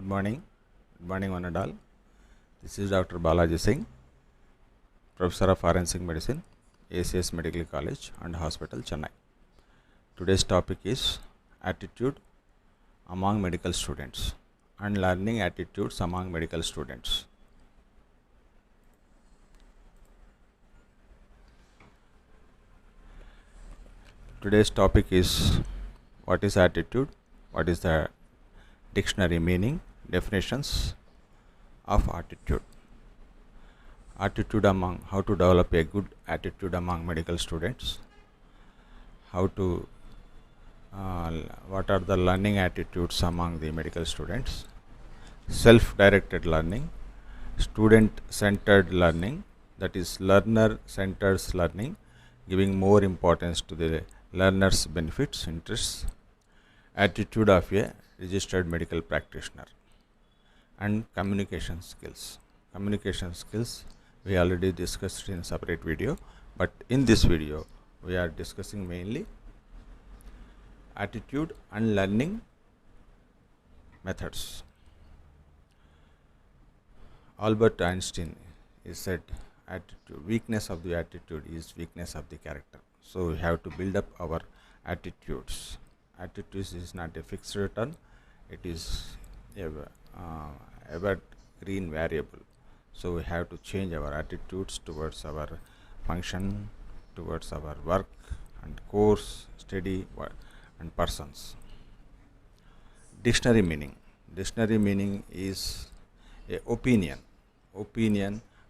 Good morning, one and all. This is Dr. Balaji Singh, Professor of Forensic Medicine, ACS Medical College and Hospital, Chennai. Today's topic is attitude among medical students and learning attitudes among medical students. Today's topic is what is attitude, what is the dictionary meaning, definitions of attitude. Attitude among, how to develop a good attitude among medical students, how to what are the learning attitudes among the medical students, self-directed learning, student-centered learning, that is learner-centered learning, giving more importance to the learner's benefits, interests, attitude of a registered medical practitioner, and communication skills. Communication skills we already discussed in a separate video, but in this video we are discussing mainly attitude and learning methods. Albert Einstein is said attitude, weakness of the attitude is weakness of the character. So we have to build up our attitudes. Attitudes is not a fixed return, it is a evergreen variable. So we have to change our attitudes towards our function, towards our work and course, study and persons. Dictionary meaning. Dictionary meaning is a opinion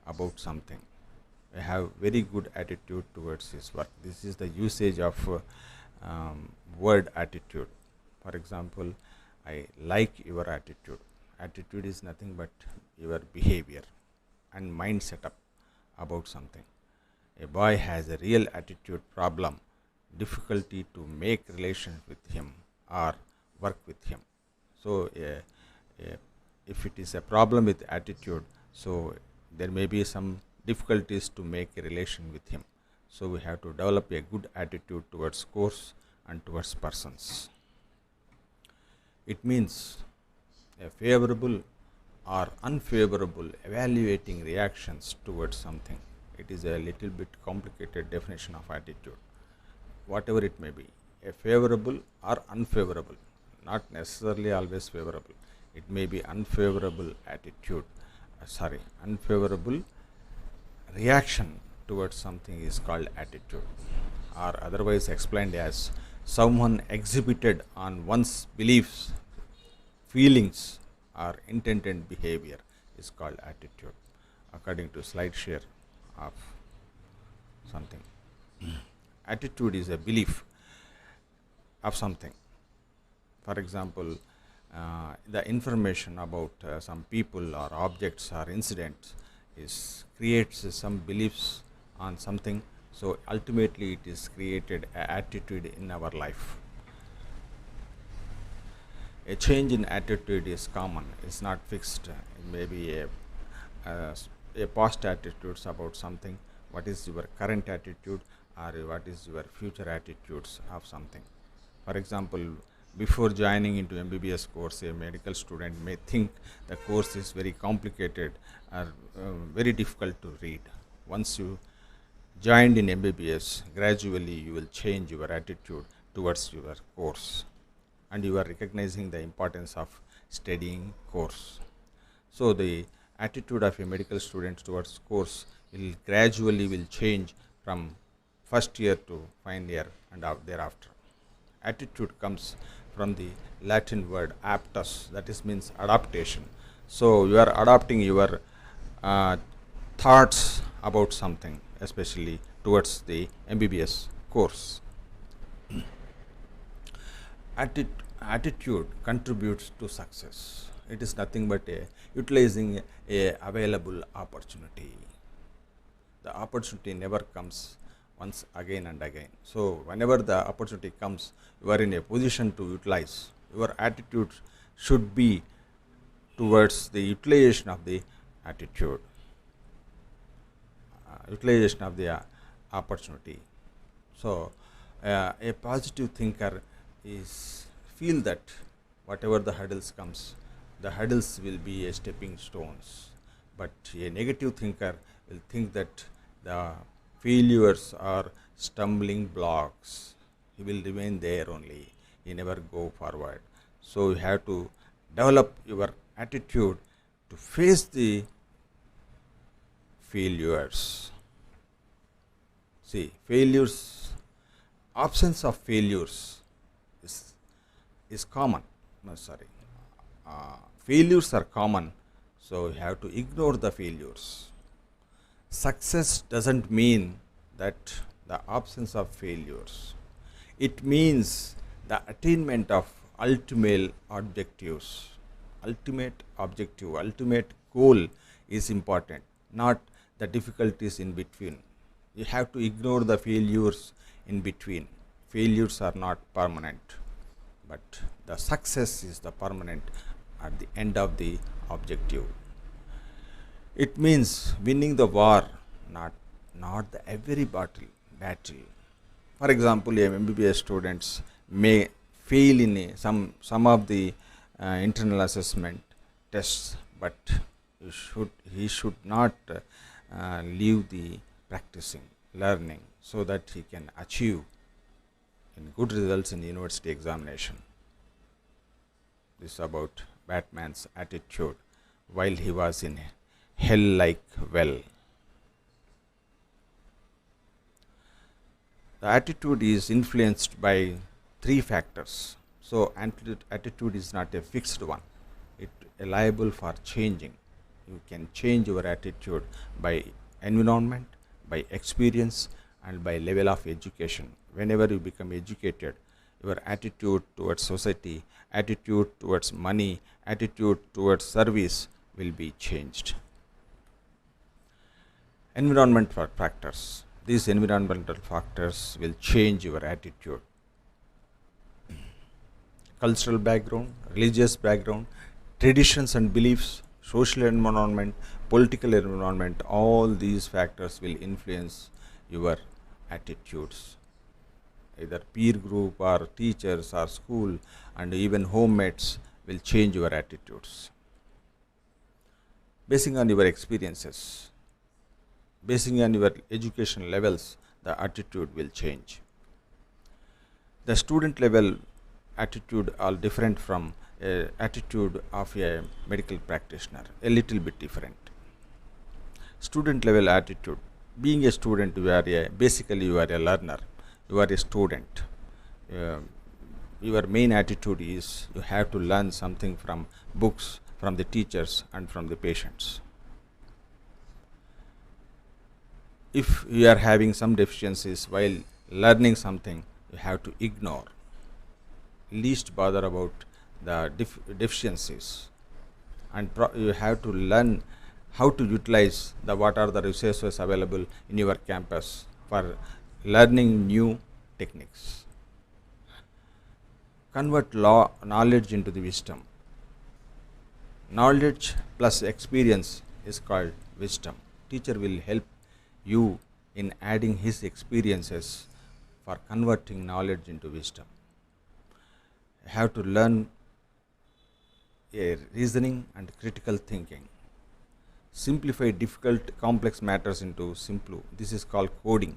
about something. We have very good attitude towards his work. This is the usage of word attitude. For example, I like your attitude. Attitude is nothing but your behavior and mind setup about something. A boy has a real attitude problem, difficulty to make relations with him or work with him. So if it is a problem with attitude, so there may be some difficulties to make a relation with him. So we have to develop a good attitude towards course and towards persons. It means a favorable or unfavorable evaluating reactions towards something. It is a little bit complicated definition of attitude. Whatever it may be, a favorable or unfavorable, not necessarily always favorable. It may be unfavorable attitude, unfavorable reaction towards something is called attitude, or otherwise explained as someone exhibited on one's beliefs, feelings or intended behavior is called attitude, according to slide share of something. Attitude is a belief of something. For example, the information about some people or objects or incidents creates some beliefs on something. So ultimately it is created an attitude in our life. A change in attitude is common, it's not fixed. It may be a past attitudes about something, what is your current attitude or what is your future attitudes of something. For example, before joining into MBBS course, a medical student may think the course is very complicated or very difficult to read. Once you joined in MBBS, gradually you will change your attitude towards your course, and you are recognizing the importance of studying course. So the attitude of a medical student towards course will gradually change from first year to final year and thereafter. Attitude comes from the Latin word aptus, that is means adaptation. So you are adapting your thoughts about something, especially towards the MBBS course. Attitude contributes to success. It is nothing but utilizing a available opportunity. The opportunity never comes once again and again. So whenever the opportunity comes, you are in a position to utilize. Your attitude should be towards the utilization of the attitude, utilization of the opportunity. So a positive thinker is feel that whatever the hurdles comes, the hurdles will be a stepping stones. But a negative thinker will think that the failures are stumbling blocks. He will remain there only. He never go forward. So you have to develop your attitude to face the failures. See, failures, absence of failures is common. No, sorry. Failures are common, so you have to ignore the failures. Success doesn't mean that the absence of failures. It means the attainment of ultimate objectives. Ultimate objective, ultimate goal is important, not the difficulties in between. You have to ignore the failures in between. Failures are not permanent, but the success is the permanent at the end of the objective. It means winning the war, not the every battle. For example, MBBS students may fail in some of the internal assessment tests, but he should not leave the practicing, learning, so that he can achieve in good results in university examination. This is about Batman's attitude while he was in hell like well. The attitude is influenced by three factors. So attitude is not a fixed one. It is liable for changing. You can change your attitude by environment, by experience, and by level of education. Whenever you become educated, your attitude towards society, attitude towards money, attitude towards service will be changed. Environmental factors. These environmental factors will change your attitude. Cultural background, religious background, traditions and beliefs, social environment, political environment, all these factors will influence your attitudes. Either peer group or teachers or school and even homemates will change your attitudes. Basing on your experiences, basing on your education levels, the attitude will change. The student level attitude are different from attitude of a medical practitioner, a little bit different. Student level attitude, being a student, basically you are a learner, you are a student. Your main attitude is you have to learn something from books, from the teachers and from the patients. If you are having some deficiencies while learning something, you have to ignore. Least bother about the deficiencies, and you have to learn how to utilize what are the resources available in your campus for learning new techniques. Convert knowledge into the wisdom. Knowledge plus experience is called wisdom. Teacher will help you in adding his experiences for converting knowledge into wisdom. You have to learn reasoning and critical thinking. Simplify difficult complex matters into simple. This is called coding.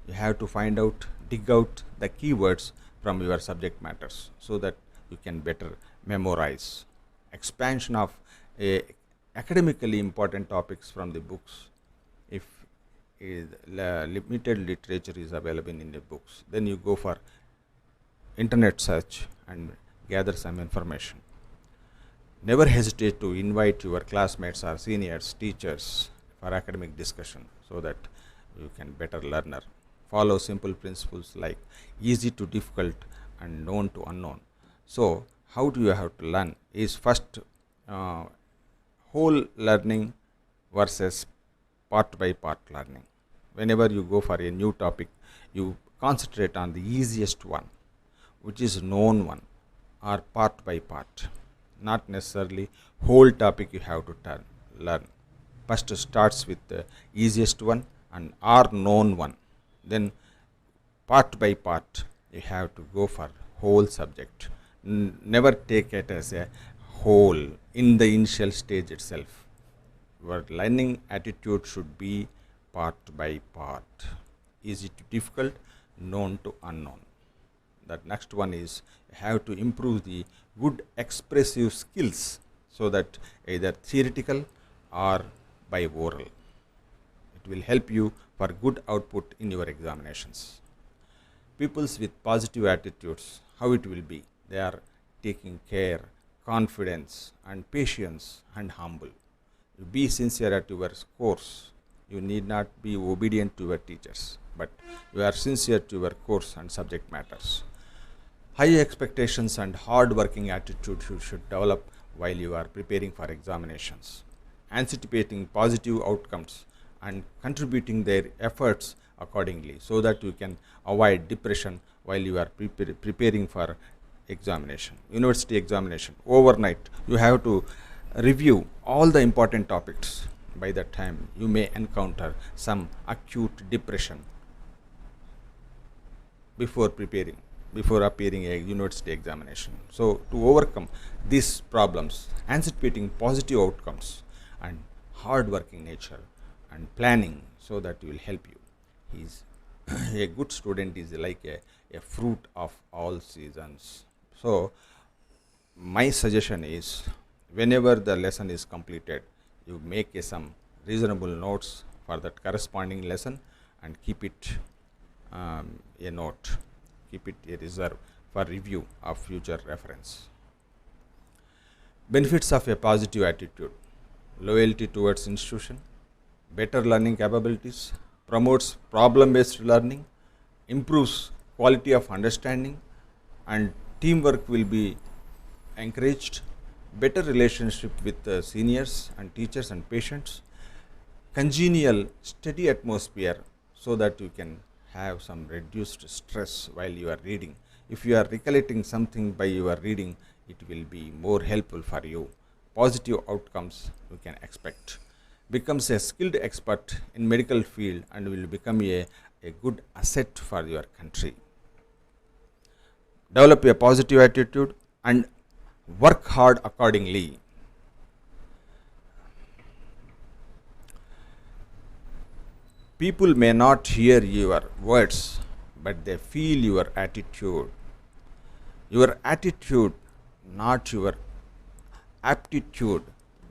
You have to dig out the keywords from your subject matters so that you can better memorize. Expansion of academically important topics from the books. If limited literature is available in the books, then you go for internet search and gather some information. Never hesitate to invite your classmates or seniors, teachers for academic discussion so that you can better learner. Follow simple principles like easy to difficult and known to unknown. So how do you have to learn is first whole learning versus part by part learning. Whenever you go for a new topic, you concentrate on the easiest one, which is known one, or part by part. Not necessarily whole topic you have to learn. First starts with the easiest one and or known one. Then part by part you have to go for whole subject. Never take it as a whole. in the initial stage itself. Your learning attitude should be part by part, easy to difficult, known to unknown. That next one is you have to improve the good expressive skills, so that either theoretical or by oral. It will help you for good output in your examinations. Peoples with positive attitudes, how it will be? They are taking care, confidence, and patience, and humble. You be sincere at your course. You need not be obedient to your teachers, but you are sincere to your course and subject matters. High expectations and hard working attitude you should develop while you are preparing for examinations. Anticipating positive outcomes and contributing their efforts accordingly, so that you can avoid depression while you are preparing for examination, university examination. Overnight you have to review all the important topics. By that time you may encounter some acute depression before appearing a university examination. So to overcome these problems, anticipating positive outcomes and hard working nature and planning, so that will help you. He's a good student is like a fruit of all seasons. So my suggestion is, whenever the lesson is completed, you make some reasonable notes for that corresponding lesson and keep it a note, keep it a reserve for review of future reference. Benefits of a positive attitude: loyalty towards institution, better learning capabilities, promotes problem based learning, improves quality of understanding, and teamwork will be encouraged, better relationship with seniors and teachers and patients, congenial steady atmosphere, so that you can have some reduced stress while you are reading. If you are recollecting something by your reading, it will be more helpful for you. Positive outcomes you can expect. Becomes a skilled expert in medical field and will become a good asset for your country. Develop a positive attitude and work hard accordingly. People may not hear your words, but they feel your attitude. Your attitude, not your aptitude,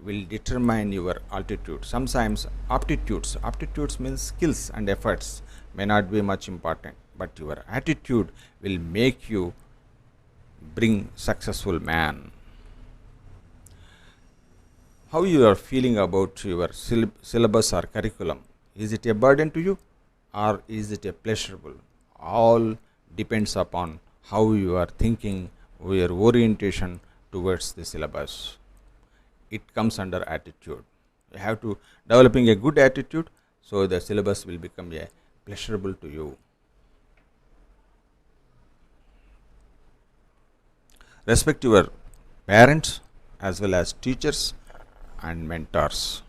will determine your altitude. Sometimes aptitudes means skills and efforts may not be much important, but your attitude will make you bring successful man. How you are feeling about your syllabus or curriculum? Is it a burden to you or is it a pleasurable? All depends upon how you are thinking, your orientation towards the syllabus. It comes under attitude. You have to developing a good attitude, so the syllabus will become a pleasurable to you. Respect your parents as well as teachers and mentors,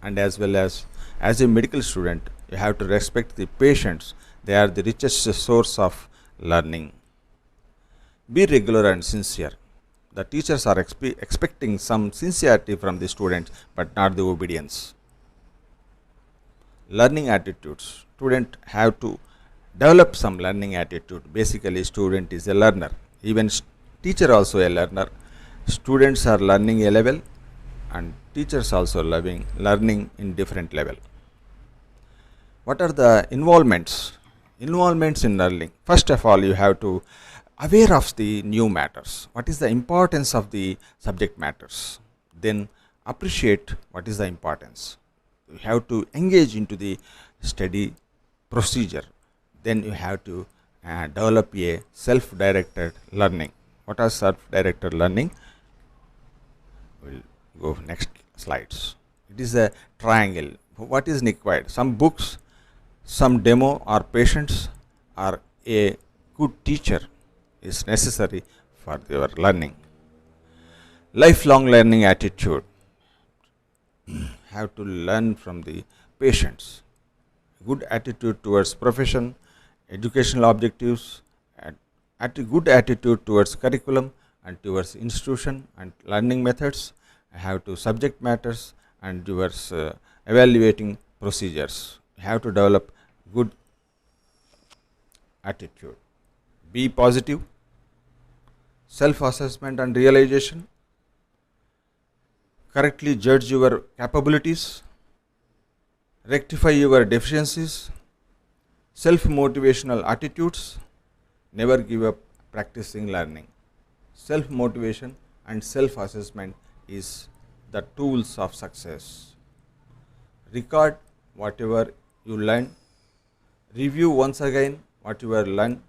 and as well as a medical student you have to respect the patients. They are the richest source of learning. Be regular and sincere. The teachers are expecting some sincerity from the students, but not the obedience. Learning attitudes. Student have to develop some learning attitude. Basically, student is a learner. Even teacher also a learner. Students are learning a level, and teachers also learning in different level. What are the involvements in learning? First of all, you have to aware of the new matters. What is the importance of the subject matters? Then appreciate what is the importance. You have to engage into the study procedure. Then you have to develop a self-directed learning. What are self-directed learning? We'll go next slides. It is a triangle. What is required? Some books, some demo or patients, or a good teacher is necessary for your learning. Lifelong learning attitude. Have to learn from the patients. Good attitude towards profession, educational objectives, good attitude towards curriculum and towards institution and learning methods, have to subject matters and your evaluating procedures. You have to develop good attitude. Be positive, self-assessment and realization, correctly judge your capabilities, rectify your deficiencies, self-motivational attitudes, never give up practicing learning. Self-motivation and self-assessment is the tools of success. Record whatever you learn, review once again what you have learned,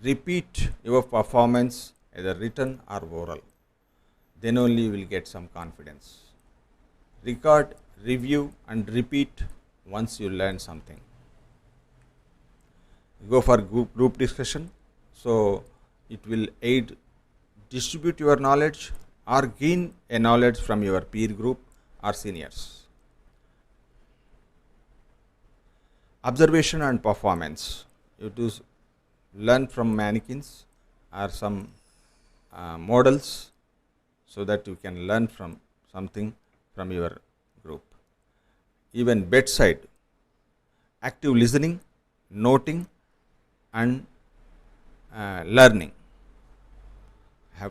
repeat your performance either written or oral. Then only you will get some confidence. Record, review and repeat once you learn something. Go for group discussion, so it will aid distribute your knowledge or gain a knowledge from your peer group or seniors. Observation and performance. You have to learn from mannequins or some models, so that you can learn from something from your group. Even bedside, active listening, noting and learning.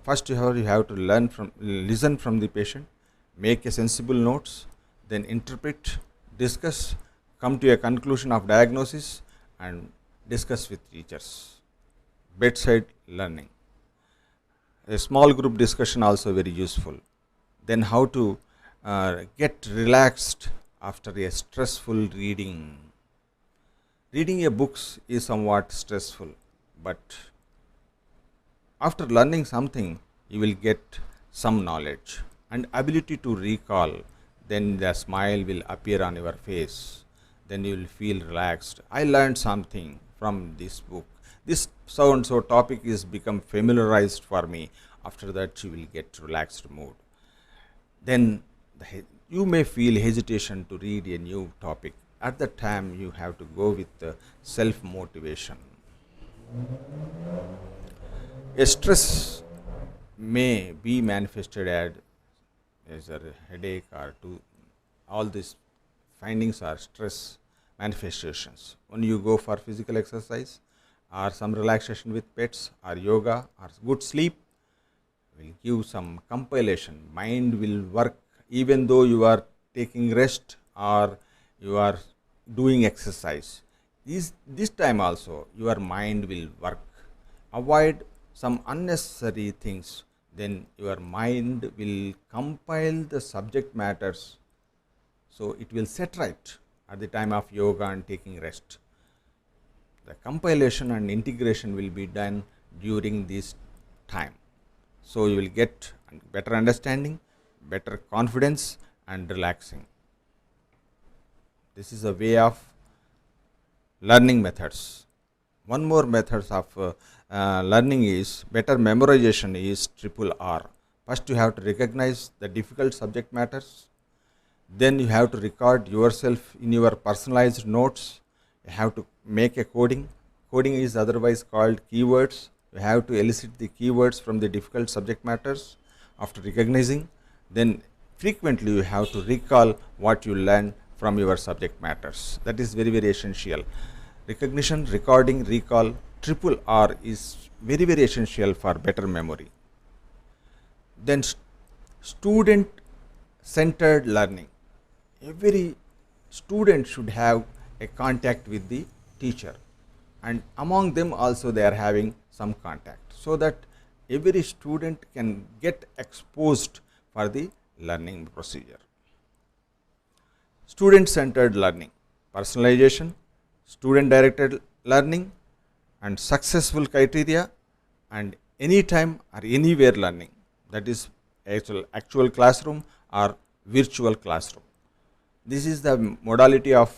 First you have to listen from the patient, make a sensible notes, then interpret, discuss, come to a conclusion of diagnosis and discuss with teachers. Bedside learning. A small group discussion also very useful. Then how to get relaxed after a stressful reading. Reading a books is somewhat stressful, but after learning something, you will get some knowledge and ability to recall. Then the smile will appear on your face. Then you will feel relaxed. I learned something from this book. This so and so topic is become familiarized for me. After that, you will get relaxed mood. Then you may feel hesitation to read a new topic. At that time, you have to go with self-motivation. A stress may be manifested as a headache or all these findings are stress manifestations. When you go for physical exercise or some relaxation with pets or yoga or good sleep, will give some compilation. Mind will work even though you are taking rest or you are doing exercise. This time also your mind will work. Avoid some unnecessary things, then your mind will compile the subject matters, so it will set right at the time of yoga and taking rest. The compilation and integration will be done during this time, so you will get better understanding, better confidence and relaxing. This is a way of learning methods. One more method of learning is better memorization is triple R. First you have to recognize the difficult subject matters, then you have to record yourself in your personalized notes. You have to make a coding. Coding is otherwise called keywords. You have to elicit the keywords from the difficult subject matters. After recognizing, then frequently you have to recall what you learned from your subject matters. That is very, very essential. Recognition, recording, recall, triple R is very, very essential for better memory. Then student centered learning. Every student should have a contact with the teacher, and among them also they are having some contact, so that every student can get exposed for the learning procedure. Student centered learning, personalization, student directed learning and successful criteria, and anytime or anywhere learning, that is actual classroom or virtual classroom. This is the modality of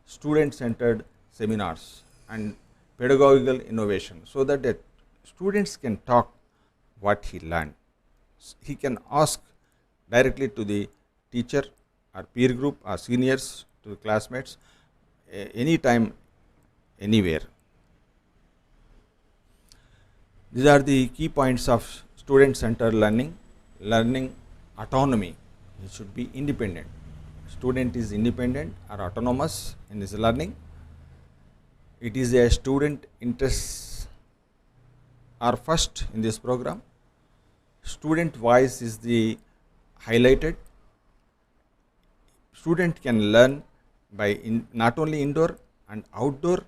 student centered seminars and pedagogical innovation, so that the students can talk what he learned. He can ask directly to the teacher or peer group or seniors, to the classmates, anytime, anywhere. These are the key points of student centered learning. Learning autonomy. He should be independent. Student is independent or autonomous in his learning. It is a student interests are first in this program. Student voice is the highlighted. Student can learn by not only indoor and outdoor,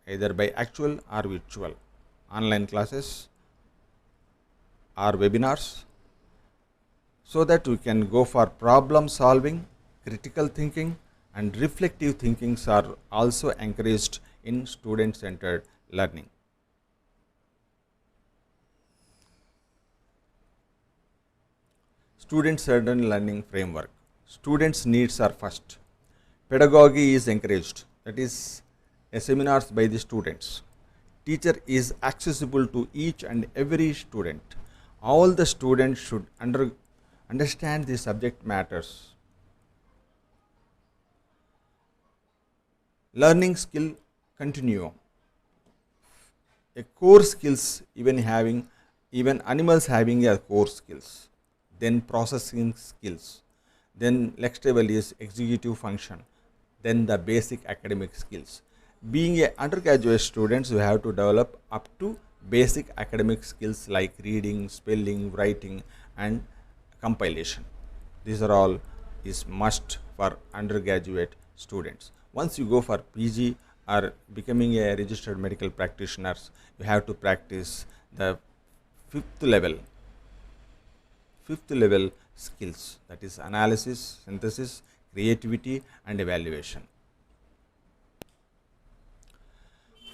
either by actual or virtual online classes or webinars, so that we can go for problem solving, critical thinking and reflective thinkings are also encouraged in student centered learning. Student centered learning framework. Students' needs are first. Pedagogy is encouraged, that is, a seminars by the students. Teacher is accessible to each and every student. All the students should understand the subject matters. Learning skill continuum. A core skills, even animals having a core skills, then processing skills, then next level is executive function, then the basic academic skills. Being a undergraduate students, you have to develop up to basic academic skills like reading, spelling, writing and compilation. These are all is must for undergraduate students. Once you go for PG or becoming a registered medical practitioners, you have to practice the fifth level skills, that is analysis, synthesis, creativity and evaluation.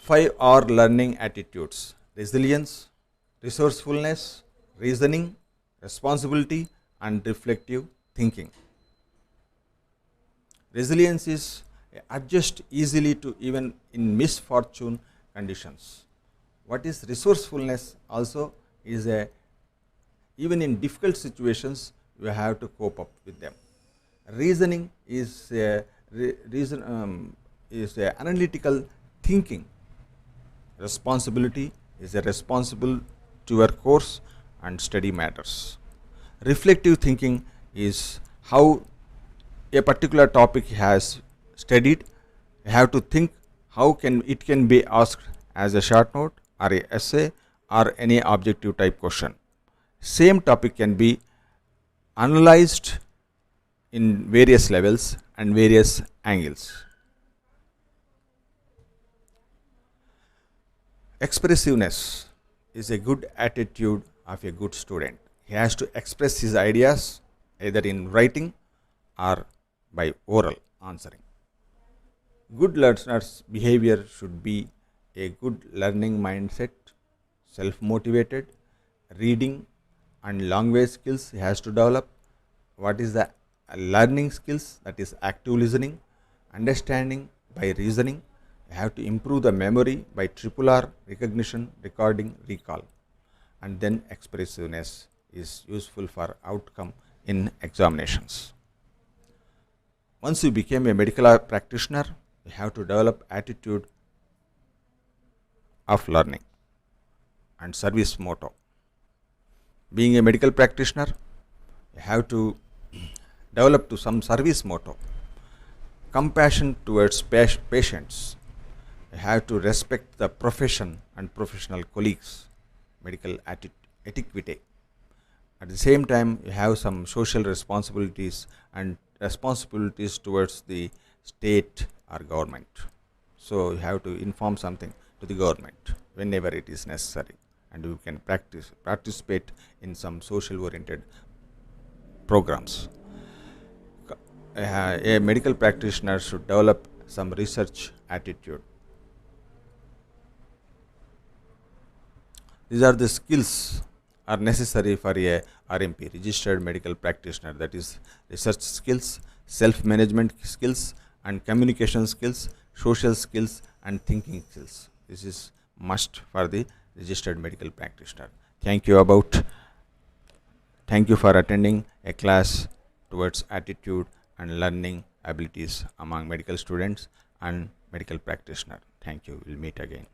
5R learning attitudes: resilience, resourcefulness, reasoning, responsibility and reflective thinking. Resilience is adjust easily to even in misfortune conditions. What is resourcefulness? Also is a even in difficult situations you have to cope up with them. Reasoning is a analytical thinking. Responsibility is a responsible to your course and study matters. Reflective thinking is how a particular topic has studied. You have to think how it can be asked as a short note or a essay or any objective type question. Same topic can be analyzed in various levels and various angles. Expressiveness is a good attitude of a good student. He has to express his ideas either in writing or by oral answering. Good learner's behavior should be a good learning mindset, self-motivated, reading and language skills he has to develop. What is the learning skills? That is active listening, understanding by reasoning. You have to improve the memory by RRR, recognition, recording, recall. And then expressiveness is useful for outcome in examinations. Once you became a medical practitioner, you have to develop attitude of learning and service motto. Being a medical practitioner, you have to develop to some service motto. Compassion towards patients. You have to respect the profession and professional colleagues. Medical etiquette. At the same time, you have some social responsibilities and responsibilities towards the state or government. So you have to inform something to the government whenever it is necessary, and you can participate in some social oriented programs. A medical practitioner should develop some research attitude. These are the skills are necessary for a RMP, registered medical practitioner, that is research skills, self-management skills and communication skills, social skills and thinking skills. This is must for the registered medical practitioner. Thank you for attending a class towards attitude and learning abilities among medical students and medical practitioner. Thank you. We'll meet again.